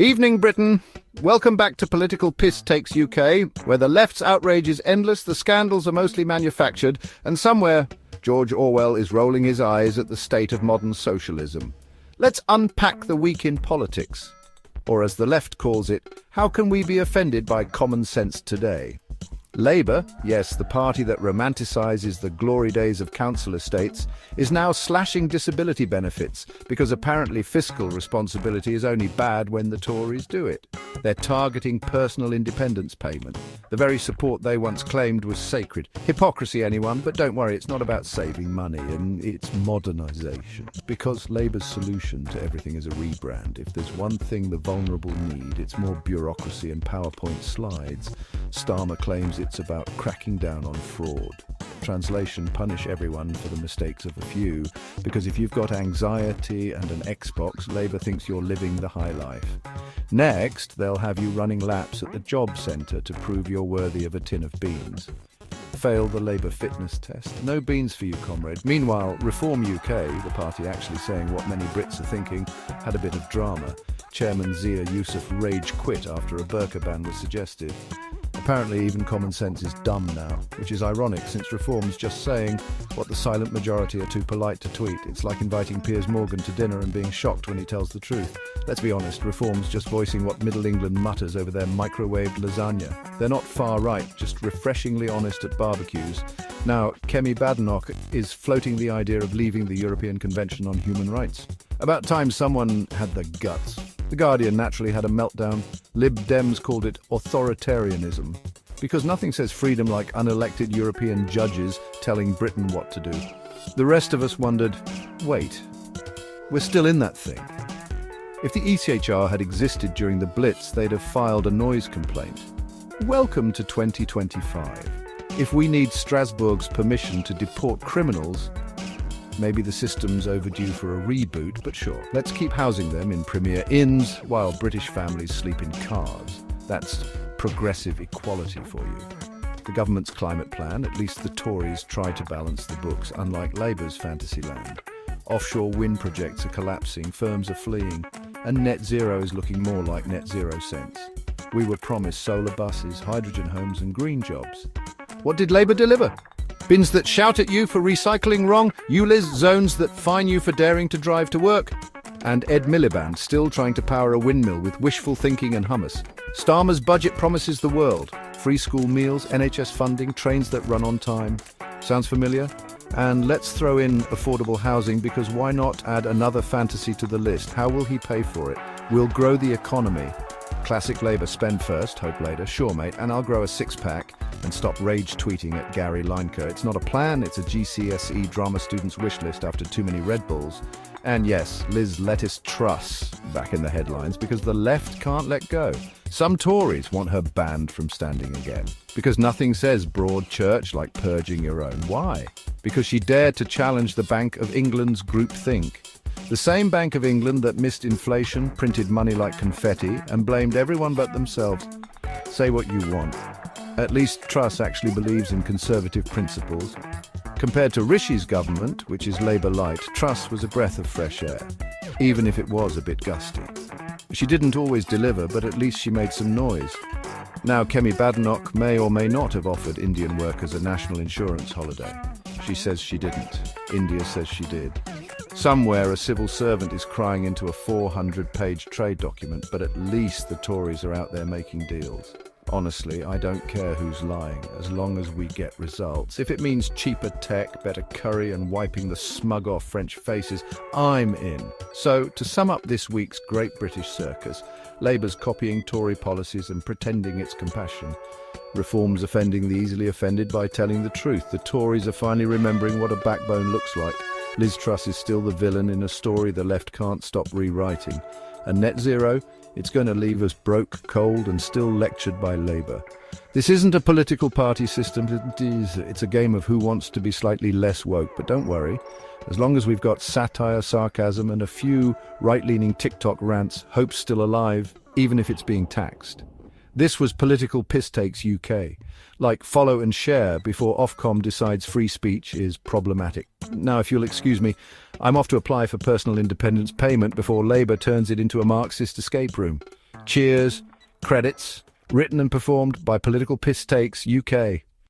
Evening, Britain. Welcome back to Political Pisstakes UK, where the left's outrage is endless, the scandals are mostly manufactured, and somewhere George Orwell is rolling his eyes at the state of modern socialism. Let's unpack the week in politics. Or as the left calls it, how can we be offended by common sense today? Labour, yes, the party that romanticises the glory days of council estates, is now slashing disability benefits because apparently fiscal responsibility is only bad when the Tories do it. They're targeting personal independence payment, the very support they once claimed was sacred. Hypocrisy, anyone, but don't worry, it's not about saving money, and it's modernisation. Because Labour's solution to everything is a rebrand. If there's one thing the vulnerable need, it's more bureaucracy and PowerPoint slides. Starmer claims it's about cracking down on fraud. Translation, punish everyone for the mistakes of a few, because if you've got anxiety and an Xbox, Labour thinks you're living the high life. Next, they'll have you running laps at the job centre to prove you're worthy of a tin of beans. Fail the Labour fitness test. No beans for you, comrade. Meanwhile, Reform UK, the party actually saying what many Brits are thinking, had a bit of drama. Chairman Zia Yusuf rage quit after a burqa ban was suggested. Apparently even common sense is dumb now, which is ironic since Reform's just saying what the silent majority are too polite to tweet. It's like inviting Piers Morgan to dinner and being shocked when he tells the truth. Let's be honest, Reform's just voicing what Middle England mutters over their microwaved lasagna. They're not far right, just refreshingly honest at barbecues. Now, Kemi Badenoch is floating the idea of leaving the European Convention on Human Rights. About time someone had the guts. The Guardian naturally had a meltdown. Lib Dems called it authoritarianism, because nothing says freedom like unelected European judges telling Britain what to do. The rest of us wondered, wait, we're still in that thing. If the ECHR had existed during the Blitz, they'd have filed a noise complaint. Welcome to 2025. If we need Strasbourg's permission to deport criminals, maybe the system's overdue for a reboot, but sure. Let's keep housing them in premier inns while British families sleep in cars. That's progressive equality for you. The government's climate plan, at least the Tories try to balance the books, unlike Labour's fantasy land. Offshore wind projects are collapsing, firms are fleeing, and net zero is looking more like net zero cents. We were promised solar buses, hydrogen homes and green jobs. What did Labour deliver? Bins that shout at you for recycling wrong, ULIS zones that fine you for daring to drive to work, and Ed Miliband still trying to power a windmill with wishful thinking and hummus. Starmer's budget promises the world. Free school meals, NHS funding, trains that run on time. Sounds familiar? And let's throw in affordable housing, because why not add another fantasy to the list? How will he pay for it? We'll grow the economy. Classic Labour, spend first, hope later. Sure, mate, and I'll grow a six-pack and stop rage tweeting at Gary Lineker. It's not a plan, it's a GCSE drama student's wish list after too many Red Bulls. And yes, Liz Lettuce Truss back in the headlines because the left can't let go. Some Tories want her banned from standing again because nothing says broad church like purging your own. Why? Because she dared to challenge the Bank of England's groupthink. The same Bank of England that missed inflation, printed money like confetti, and blamed everyone but themselves. Say what you want. At least Truss actually believes in conservative principles. Compared to Rishi's government, which is Labour light, Truss was a breath of fresh air, even if it was a bit gusty. She didn't always deliver, but at least she made some noise. Now Kemi Badenoch may or may not have offered Indian workers a national insurance holiday. She says she didn't. India says she did. Somewhere a civil servant is crying into a 400-page trade document, but at least the Tories are out there making deals. Honestly, I don't care who's lying, as long as we get results. If it means cheaper tech, better curry and wiping the smug off French faces, I'm in. So, to sum up this week's Great British Circus, Labour's copying Tory policies and pretending it's compassion. Reform's offending the easily offended by telling the truth. The Tories are finally remembering what a backbone looks like. Liz Truss is still the villain in a story the left can't stop rewriting. And net zero, it's going to leave us broke, cold and still lectured by Labour. This isn't a political party system, it's a game of who wants to be slightly less woke. But don't worry, as long as we've got satire, sarcasm and a few right-leaning TikTok rants, hope's still alive, even if it's being taxed. This was Political Pisstakes UK. Like, follow and share before Ofcom decides free speech is problematic. Now, if you'll excuse me, I'm off to apply for personal independence payment before Labour turns it into a Marxist escape room. Cheers. Credits. Written and performed by Political Pisstakes UK.